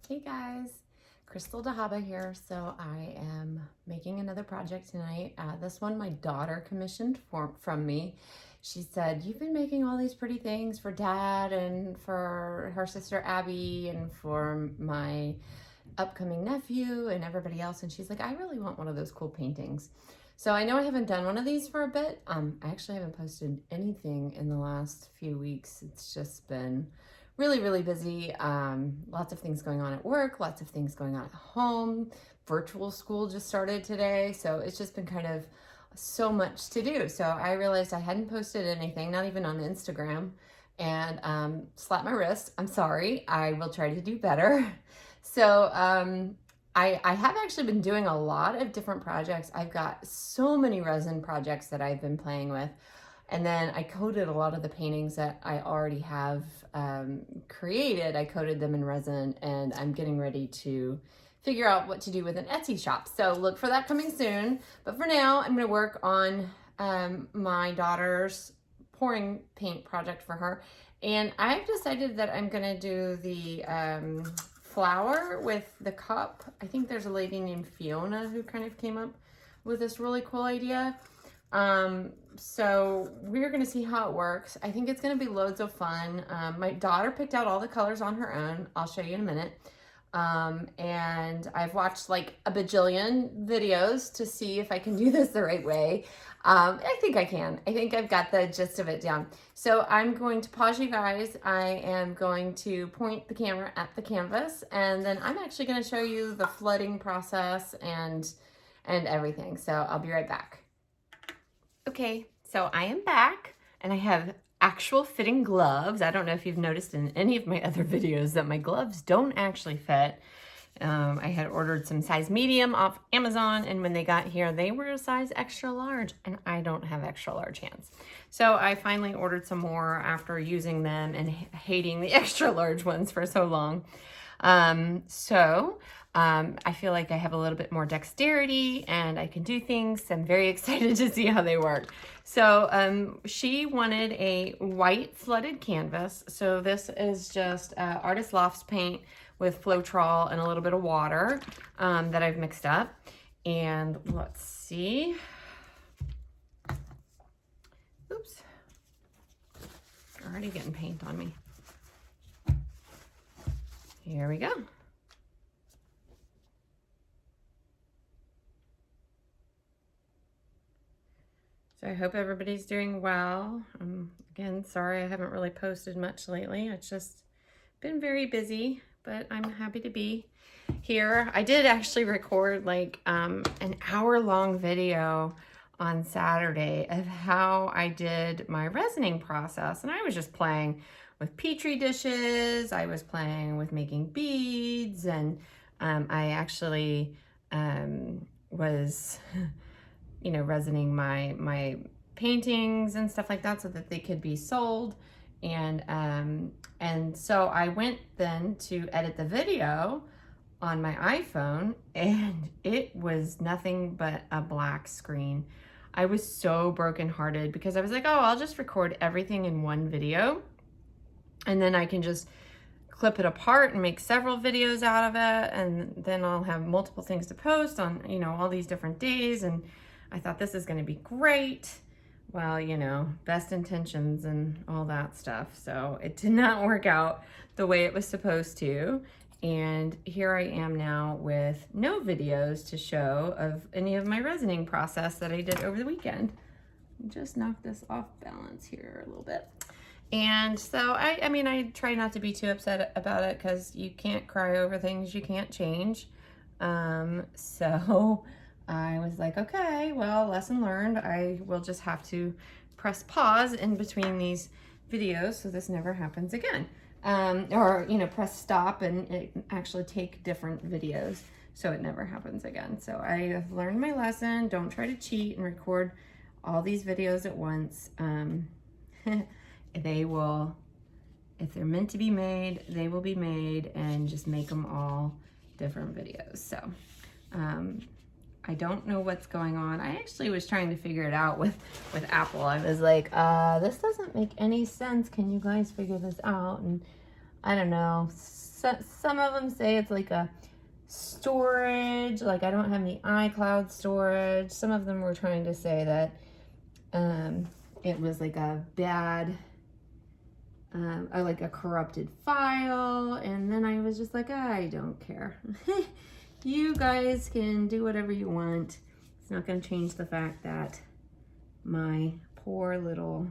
Hey guys, Krystal Dahaba here. So I am making another project tonight. This one my daughter commissioned from me. She said, "You've been making all these pretty things for Dad and for her sister Abby and for my upcoming nephew and everybody else." And she's like, "I really want one of those cool paintings." So I know I haven't done one of these for a bit. I actually haven't posted anything in the last few weeks. It's just been really busy. Lots of things going on at work, lots of things going on at home. Virtual school just started today, so it's just been kind of so much to do. So I realized I hadn't posted anything, not even on Instagram, and slapped my wrist. I'm sorry. I will try to do better. So I have actually been doing a lot of different projects. I've got so many resin projects that I've been playing with. And then I coated a lot of the paintings that I already have created. I coated them in resin, and I'm getting ready to figure out what to do with an Etsy shop. So look for that coming soon. But for now, I'm going to work on my daughter's pouring paint project for her. And I've decided that I'm going to do the flower with the cup. I think there's a lady named Fiona who kind of came up with this really cool idea. So we're going to see how it works. I think it's going to be loads of fun. My daughter picked out all the colors on her own. I'll show you in a minute. And I've watched like a bajillion videos to see if I can do this the right way. I think I can. I think I've got the gist of it down. So I'm going to pause you guys. I am going to point the camera at the canvas, and then I'm actually going to show you the flooding process and everything. So I'll be right back. Okay, so I am back, and I have actual fitting gloves. I don't know if you've noticed in any of my other videos that my gloves don't actually fit. I had ordered some size medium off Amazon, and when they got here, they were a size extra large, and I don't have extra large hands. So I finally ordered some more after using them and hating the extra large ones for so long. I feel like I have a little bit more dexterity and I can do things. I'm very excited to see how they work. So she wanted a white flooded canvas. So this is just Artist Loft Paint with Floetrol and a little bit of water that I've mixed up. And let's see. Oops. Already getting paint on me. Here we go. So I hope everybody's doing well. Again, sorry I haven't really posted much lately. It's just been very busy, but I'm happy to be here. I did actually record like an hour-long video on Saturday of how I did my resining process, and I was just playing with Petri dishes. I was playing with making beads, and I actually was resining my paintings and stuff like that so that they could be sold. And so I went then to edit the video on my iPhone, and it was nothing but a black screen. I was so brokenhearted because I was like, oh, I'll just record everything in one video, and then I can just clip it apart and make several videos out of it, and then I'll have multiple things to post on, all these different days. And I thought this is going to be great. Well, best intentions and all that stuff. So it did not work out the way it was supposed to. And here I am now with no videos to show of any of my resining process that I did over the weekend. Just knock this off balance here a little bit. And so I try not to be too upset about it, because you can't cry over things you can't change. So I was like, okay, well, lesson learned. I will just have to press pause in between these videos so this never happens again. Or press stop and actually take different videos so it never happens again. So I have learned my lesson. Don't try to cheat and record all these videos at once. They will, if they're meant to be made, they will be made, and just make them all different videos. So I don't know what's going on. I actually was trying to figure it out with Apple. I was like, this doesn't make any sense. Can you guys figure this out? And I don't know, some of them say it's like a storage, like I don't have any iCloud storage. Some of them were trying to say that it was like a bad, like a corrupted file. And then I was just like, I don't care. You guys can do whatever you want. It's not going to change the fact that my poor little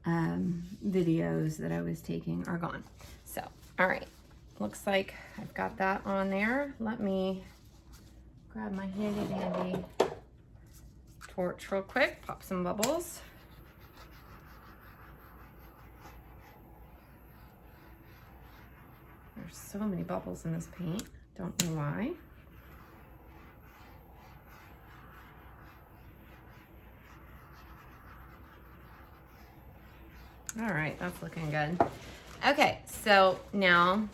videos that I was taking are gone. So, all right. Looks like I've got that on there. Let me grab my handy dandy torch real quick, pop some bubbles. There's so many bubbles in this paint. Don't know why. All right, that's looking good. Okay, so now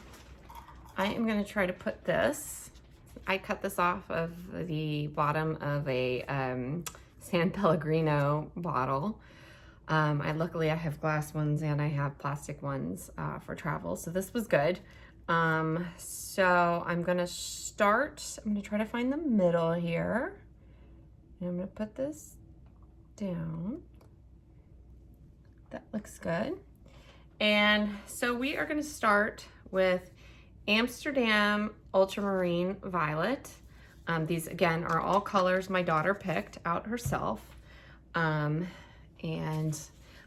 I am going to try to put this. I cut this off of the bottom of a San Pellegrino bottle. Luckily I have glass ones and I have plastic ones for travel, so this was good. So I'm going to start. I'm going to try to find the middle here. And I'm going to put this down. That looks good. And so we are going to start with Amsterdam Ultramarine Violet. These again are all colors my daughter picked out herself. And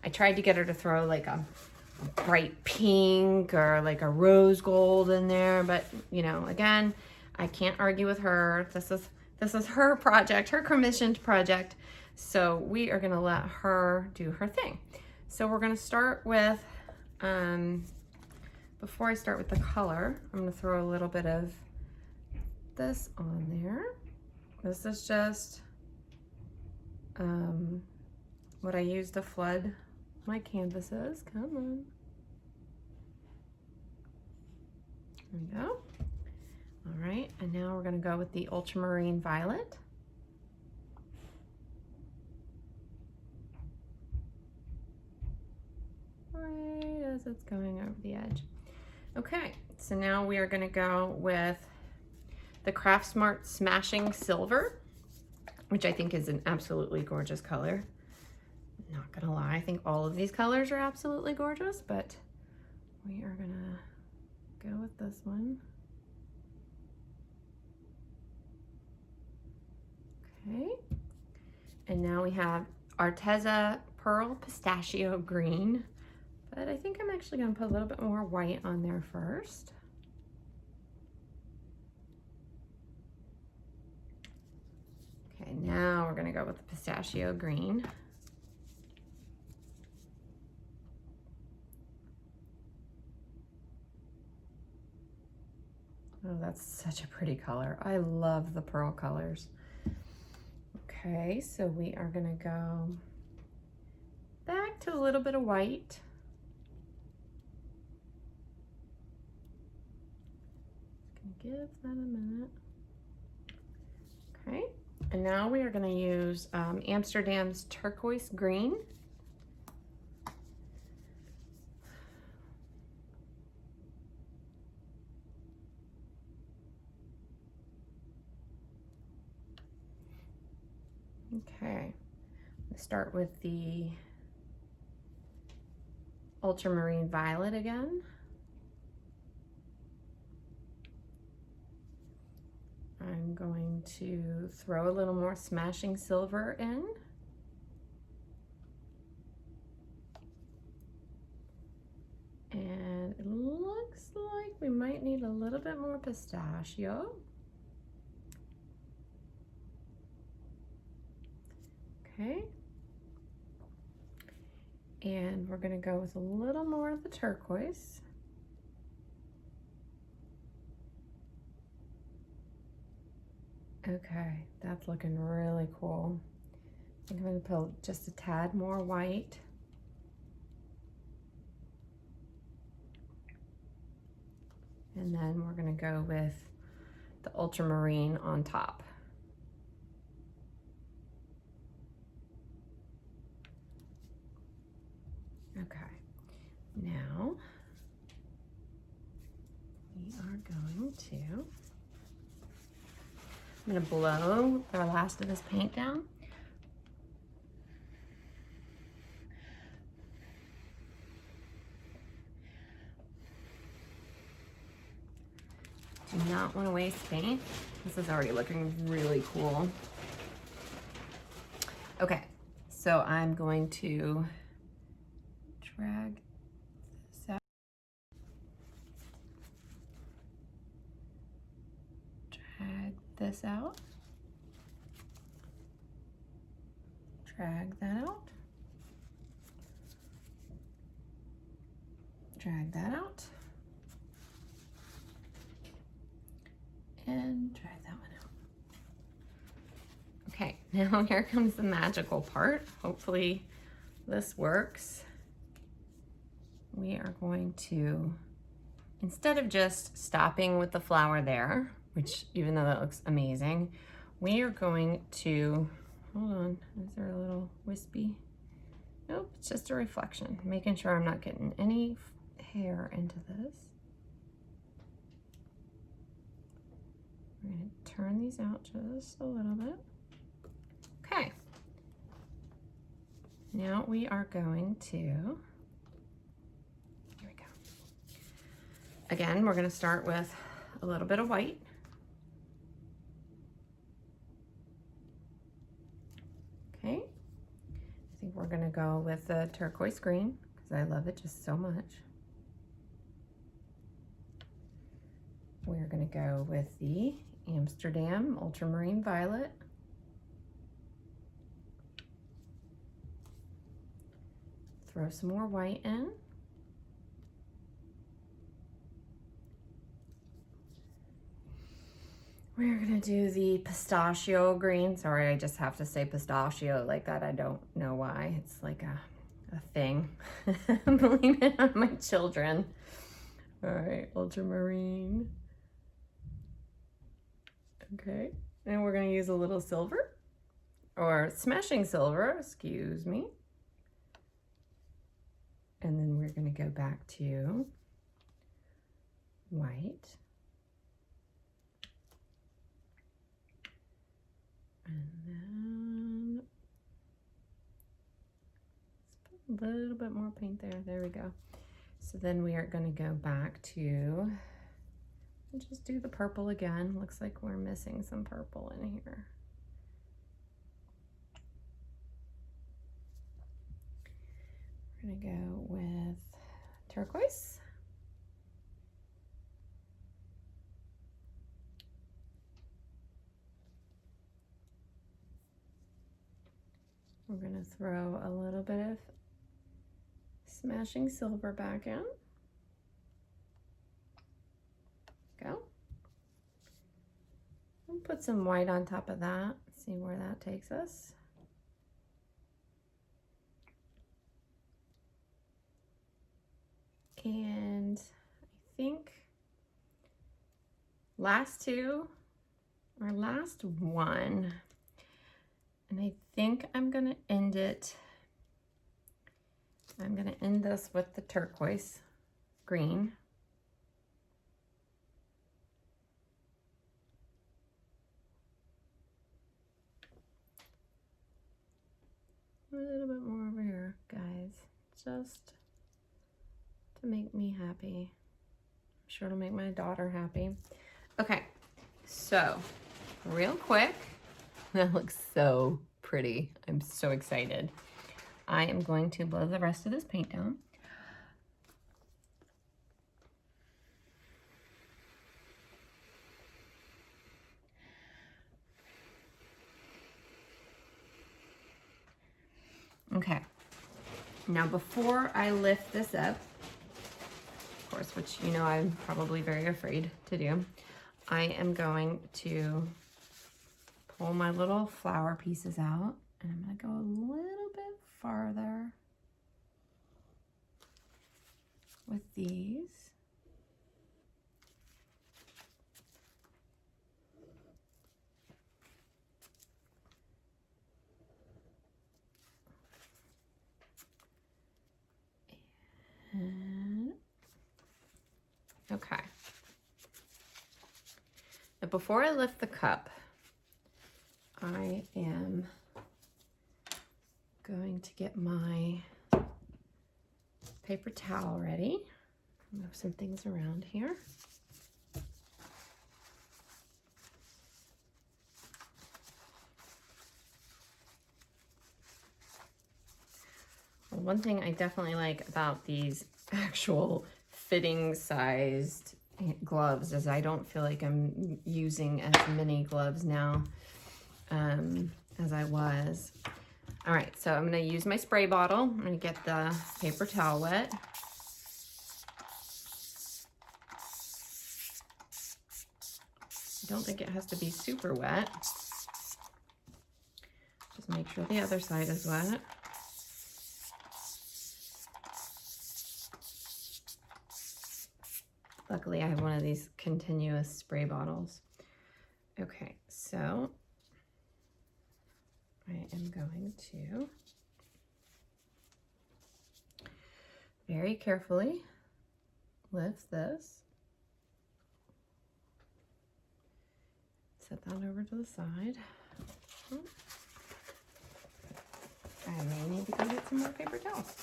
I tried to get her to throw like a bright pink or like a rose gold in there, but you know, again, I can't argue with her. This is her project, her commissioned project. So we are gonna let her do her thing. So we're gonna start with, before I start with the color, I'm gonna throw a little bit of this on there. This is just what I use to flood my canvases. Come on. There we go. All right, and now we're gonna go with the Ultramarine Violet. Right as it's going over the edge. Okay, so now we are gonna go with the Craft Smart Smashing Silver, which I think is an absolutely gorgeous color. Not gonna lie, I think all of these colors are absolutely gorgeous, but we are gonna go with this one. Okay, and now we have Arteza Pearl Pistachio Green, but I think I'm actually gonna put a little bit more white on there first. Okay, now we're gonna go with the Pistachio Green. Oh, that's such a pretty color. I love the pearl colors. Okay, so we are gonna go back to a little bit of white. Just gonna give that a minute. Okay, and now we are gonna use Amsterdam's Turquoise Green. Okay, let's start with the Ultramarine Violet again. I'm going to throw a little more Smashing Silver in. And it looks like we might need a little bit more pistachio. Okay. And we're gonna go with a little more of the turquoise. Okay, that's looking really cool. I think I'm gonna put just a tad more white. And then we're gonna go with the ultramarine on top. Okay, now we are going to, I'm going to blow the last of this paint down. Do not want to waste paint. This is already looking really cool. Okay, so I'm going to drag this out. Drag this out. Drag that out. Drag that out. And drag that one out. Okay, now here comes the magical part. Hopefully this works. We are going to, instead of just stopping with the flower there, which even though that looks amazing, we are going to, hold on, is there a little wispy? Nope, it's just a reflection. Making sure I'm not getting any hair into this. We're going to turn these out just a little bit. Okay. Now we are going to, here we go. Again, we're going to start with a little bit of white. Okay. I think we're going to go with the turquoise green because I love it just so much. We're going to go with the Amsterdam Ultramarine Violet. Throw some more white in. We're going to do the pistachio green. Sorry, I just have to say pistachio like that. I don't know why. It's like a thing. Blame it on my children. All right, ultramarine. Okay, and we're going to use a little silver, or smashing silver, excuse me. And then we're going to go back to white. And then let's put a little bit more paint there. There we go. So then we are going to go back to, we'll just do the purple again. Looks like we're missing some purple in here. We're going to go with turquoise. We're going to throw a little bit of smashing silver back in. Go. And put some white on top of that. See where that takes us. And I think last two, or last one, and I think I'm gonna end it, I'm gonna end this with the turquoise green. A little bit more over here, guys, just to make me happy. I'm sure it'll make my daughter happy. Okay, so real quick, that looks so pretty. I'm so excited. I am going to blow the rest of this paint down. Okay, now before I lift this up, of course, which you know I'm probably very afraid to do, I am going to pull my little flower pieces out, and I'm going to go a little bit farther with these. And okay, Now, before I lift the cup, I am going to get my paper towel ready. Move some things around here. Well, one thing I definitely like about these actual fitting sized gloves is I don't feel like I'm using as many gloves now as I was. All right, so I'm going to use my spray bottle. I'm going to get the paper towel wet. I don't think it has to be super wet. Just make sure the other side is wet. Luckily, I have one of these continuous spray bottles. Okay, so I am going to very carefully lift this. Set that over to the side. I may need to go get some more paper towels.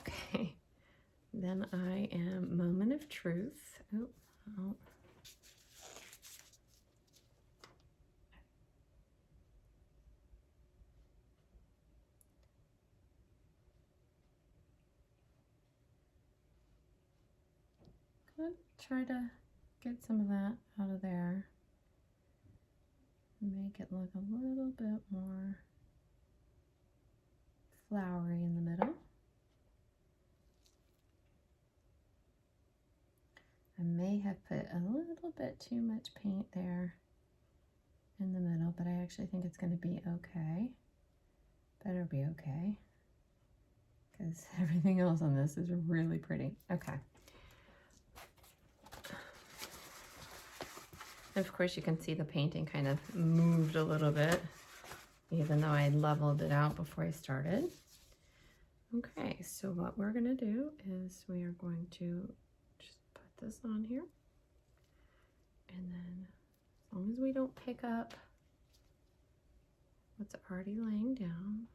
Okay. Then I am moment of truth. Oh, oh. Good. Try to get some of that out of there. Make it look a little bit more flowery in the middle. I may have put a little bit too much paint there in the middle, but I actually think it's going to be okay. Better be okay, because everything else on this is really pretty. Okay. And of course you can see the painting kind of moved a little bit, even though I leveled it out before I started. Okay, so what we're going to do is we are going to just put this on here, and then as long as we don't pick up what's already laying down,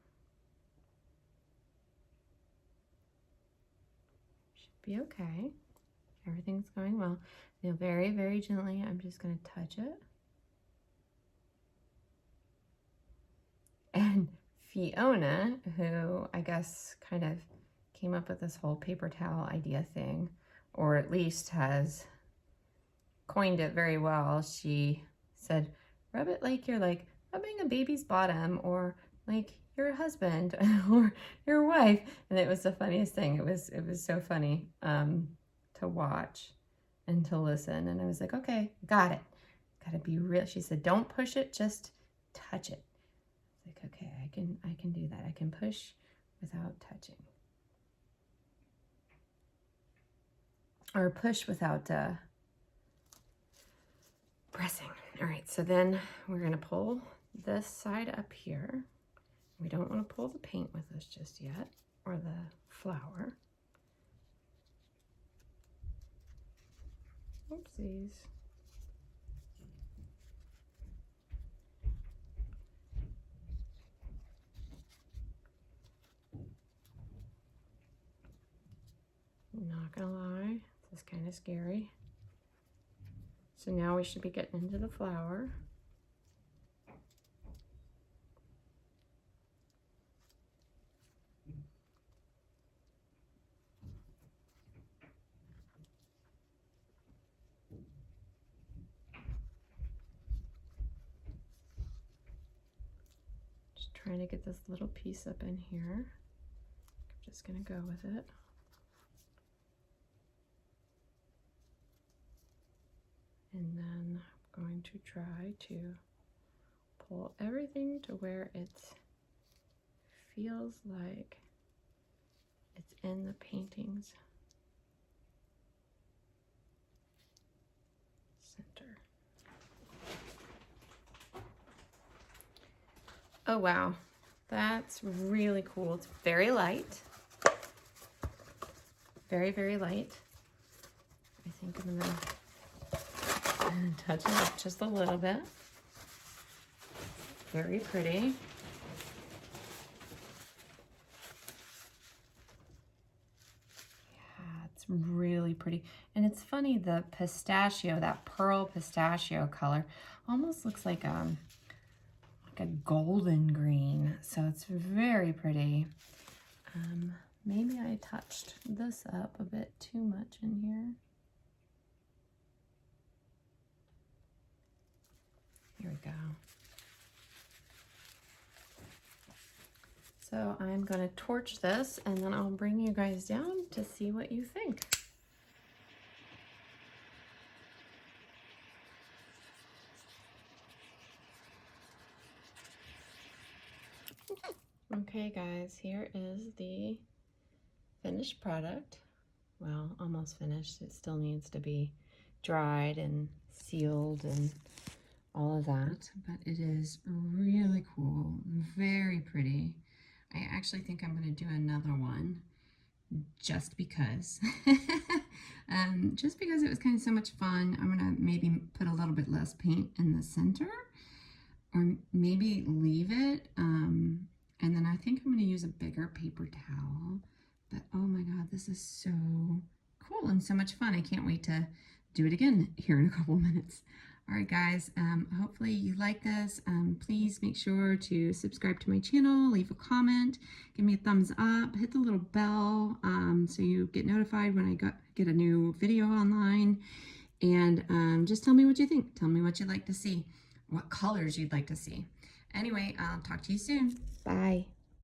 should be okay. Everything's going well. Now very, very gently, I'm just going to touch it. And Fiona, who I guess kind of came up with this whole paper towel idea thing, or at least has coined it very well, she said, rub it like you're like rubbing a baby's bottom, or like your husband or your wife. And it was the funniest thing. It was so funny to watch and to listen. And I was like, okay, got it. Gotta be real. She said, don't push it, just touch it. I was like, okay, I can do that. I can push without touching. Or push without pressing. All right, so then we're gonna pull this side up here. We don't want to pull the paint with us just yet, or the flower. Oopsies. Not gonna lie, this is kind of scary. So now we should be getting into the flower. Just trying to get this little piece up in here. I'm just gonna go with it. And then I'm going to try to pull everything to where it feels like it's in the painting's center. Oh wow, that's really cool. It's very light. Very, very light. I think I'm gonna Touch it up just a little bit. Very pretty. It's really pretty. And it's funny, the pistachio, that pearl pistachio color almost looks like a golden green. So it's very pretty. Maybe I touched this up a bit too much in here. Here we go. So I'm going to torch this and then I'll bring you guys down to see what you think. Okay guys, here is the finished product. Well, almost finished. It still needs to be dried and sealed and all of that, but it is really cool, very pretty. I actually think I'm going to do another one just because. Just because it was kind of so much fun. I'm going to maybe put a little bit less paint in the center or maybe leave it. And then I think I'm going to use a bigger paper towel. But oh my God, this is so cool and so much fun. I can't wait to do it again here in a couple minutes. All right, guys, hopefully you like this. Please make sure to subscribe to my channel, leave a comment, give me a thumbs up, hit the little bell so you get notified when I get a new video online. And just tell me what you think. Tell me what you'd like to see, what colors you'd like to see. Anyway, I'll talk to you soon. Bye.